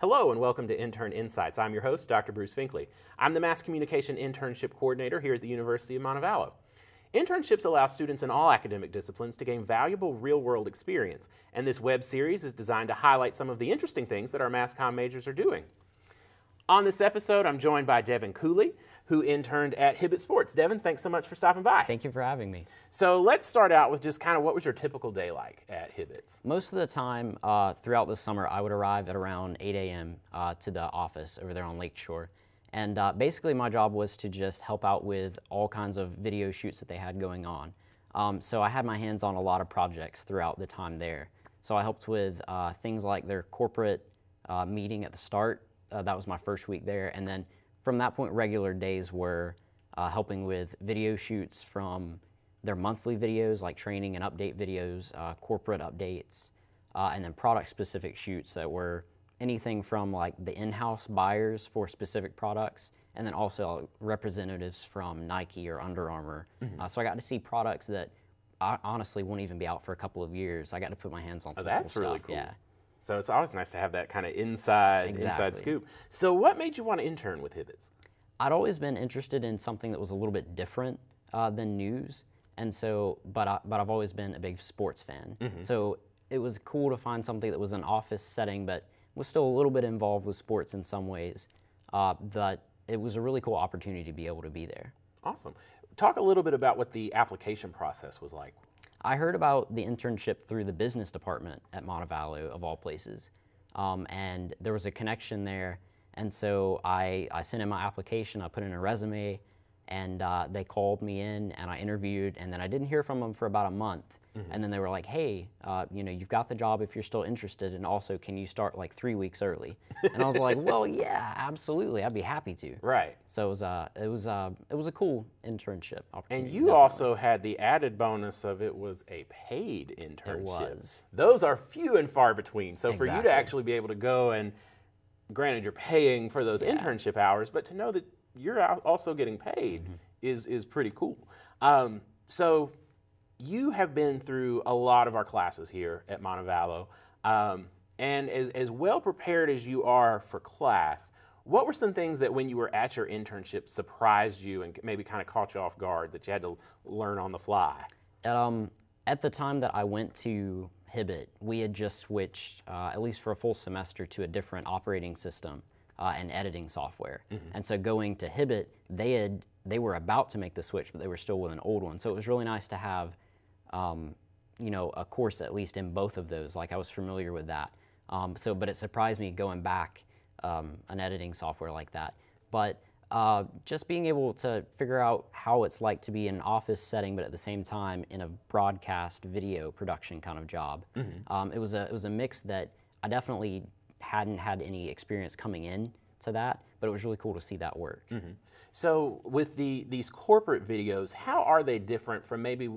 Hello and welcome to Intern Insights. I'm your host, Dr. Bruce Finkley. I'm the Mass Communication Internship Coordinator here at the University of Montevallo. Internships allow students in all academic disciplines to gain valuable real-world experience, and this web series is designed to highlight some of the interesting things that our Mass Comm majors are doing. On this episode, I'm joined by Devin Cooley, who interned at Hibbett Sports. Devin, thanks so much for stopping by. Thank you for having me. So let's start out with just kind of what was your typical day like at Hibbett's? Most of the time throughout the summer, I would arrive at around 8 a.m. To the office over there on Lakeshore. And basically my job was to just help out with all kinds of video shoots that they had going on. So I had my hands on a lot of projects throughout the time there. So I helped with things like their corporate meeting at the start. That was my first week there. And then from that point, regular days were helping with video shoots from their monthly videos, like training and update videos, corporate updates, and then product-specific shoots that were anything from like the in-house buyers for specific products, and then also representatives from Nike or Under Armour. So I got to see products that honestly won't even be out for a couple of years. I got to put my hands on some That's cool really stuff. cool. Yeah. So it's always nice to have that kind of inside scoop. So what made you want to intern with Hibbett's? I'd always been interested in something that was a little bit different than news, and so, but I've always been a big sports fan. So it was cool to find something that was an office setting, but was still a little bit involved with sports in some ways. But it was a really cool opportunity to be able to be there. Awesome. Talk a little bit about what the application process was like. I heard about the internship through the business department at Montevallo, of all places, and there was a connection there. And so I sent in my application, I put in a resume, and they called me in and I interviewed, and then I didn't hear from them for about a month. And then they were like, hey, you know, you've got the job if you're still interested, and also can you start like 3 weeks early? And I was like, well, yeah, absolutely, I'd be happy to. Right. So it was a cool internship opportunity. And you also had the added bonus of it was a paid internship. It was. Those are few and far between. So for you to Exactly. actually be able to go and, granted you're paying for those internship hours, but to know that you're also getting paid is pretty cool. So you have been through a lot of our classes here at Montevallo, and as well prepared as you are for class, what were some things that when you were at your internship surprised you and maybe kind of caught you off guard that you had to learn on the fly? At the time that I went to Hibbett, we had just switched, at least for a full semester, to a different operating system and editing software. And so going to Hibbett, they were about to make the switch, but they were still with an old one. So it was really nice to have you know, a course at least in both of those. Like I was familiar with that. But it surprised me going back an editing software like that. But just being able to figure out how it's like to be in an office setting, but at the same time in a broadcast video production kind of job. It was a mix that I definitely hadn't had any experience coming in to that, but it was really cool to see that work. So with these corporate videos, how are they different from maybe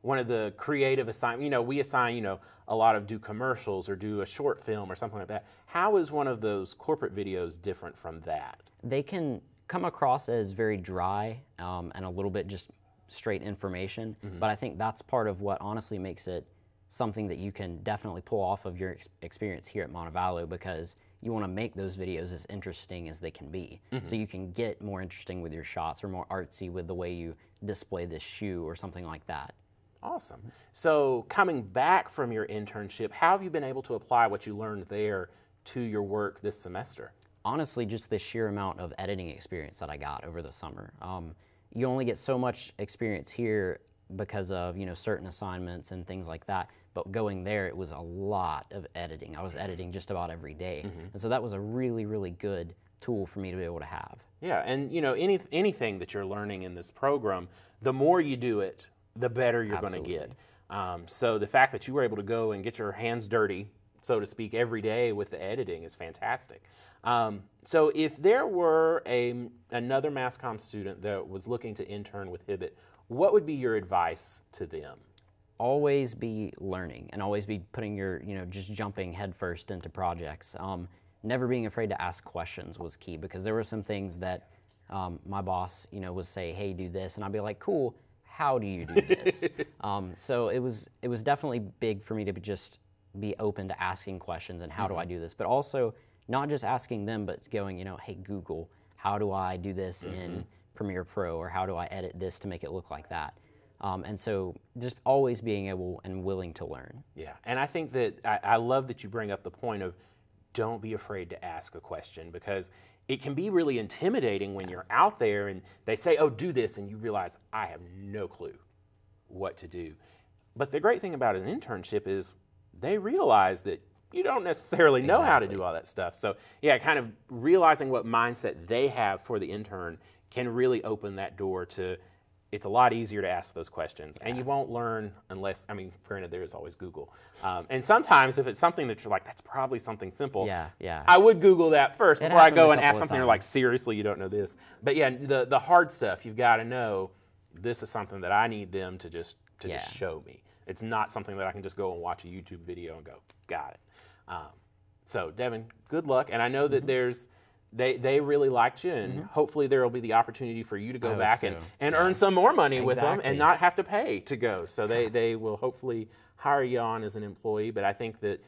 one of the creative assignments? You know, we assign, you know, a lot of do commercials or do a short film or something like that. How is one of those corporate videos different from that? They can come across as very dry and a little bit just straight information, but I think that's part of what honestly makes it something that you can definitely pull off of your experience here at Montevallo, because you want to make those videos as interesting as they can be. So you can get more interesting with your shots or more artsy with the way you display this shoe or something like that. Awesome. So coming back from your internship, how have you been able to apply what you learned there to your work this semester? Honestly, just the sheer amount of editing experience that I got over the summer. You only get so much experience here because of, you know, certain assignments and things like that. But going there, it was a lot of editing. I was editing just about every day. And so that was a really, really good tool for me to be able to have. Yeah, and you know, anything that you're learning in this program, the more you do it, the better you're going to get. So the fact that you were able to go and get your hands dirty, so to speak, every day with the editing is fantastic. So if there were another Mass Comm student that was looking to intern with Hibbett, what would be your advice to them? Always be learning and always be putting your, you know, just jumping headfirst into projects. Never being afraid to ask questions was key, because there were some things that my boss, you know, would say, hey, do this, and I'd be like, cool, how do you do this? So it was definitely big for me to just be open to asking questions and how do I do this, but also not just asking them, but going, hey, Google, how do I do this in Premiere Pro, or how do I edit this to make it look like that? And so just always being able and willing to learn. Yeah, and I think that I love that you bring up the point of don't be afraid to ask a question, because it can be really intimidating when you're out there and they say, oh, do this, and you realize I have no clue what to do. But the great thing about an internship is they realize that you don't necessarily know how to do all that stuff. So yeah, kind of realizing what mindset they have for the intern can really open that door to, it's a lot easier to ask those questions. And you won't learn unless, I mean, granted, there is always Google. And sometimes if it's something that you're like, that's probably something simple, I would Google that first before I go and ask something you're like, seriously, you don't know this. But yeah, the hard stuff, you've got to know, this is something that I need them to just show me. It's not something that I can just go and watch a YouTube video and go, got it. So Devin, good luck. And I know that they really liked you, and hopefully there will be the opportunity for you to go back and earn some more money with them and not have to pay to go. So they will hopefully hire you on as an employee. But I think that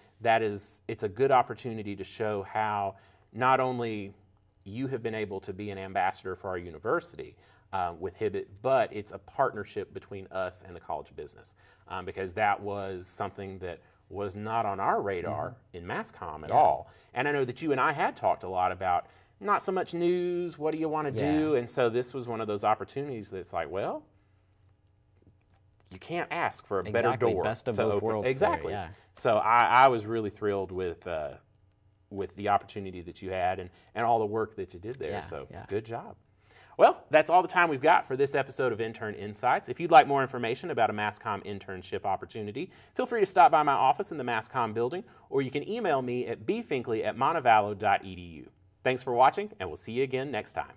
it's a good opportunity to show how not only you have been able to be an ambassador for our university with Hibbett, but it's a partnership between us and the College of Business, because that was something that was not on our radar in MassCom at all. And I know that you and I had talked a lot about not so much news, what do you want to do? And so this was one of those opportunities that's like, well, you can't ask for a better door. Best of both worlds. Exactly. There, So I was really thrilled with the opportunity that you had and all the work that you did there. So good job. Well, that's all the time we've got for this episode of Intern Insights. If you'd like more information about a MassCom internship opportunity, feel free to stop by my office in the MassCom building, or you can email me at bfinkley@montevallo.edu. Thanks for watching, and we'll see you again next time.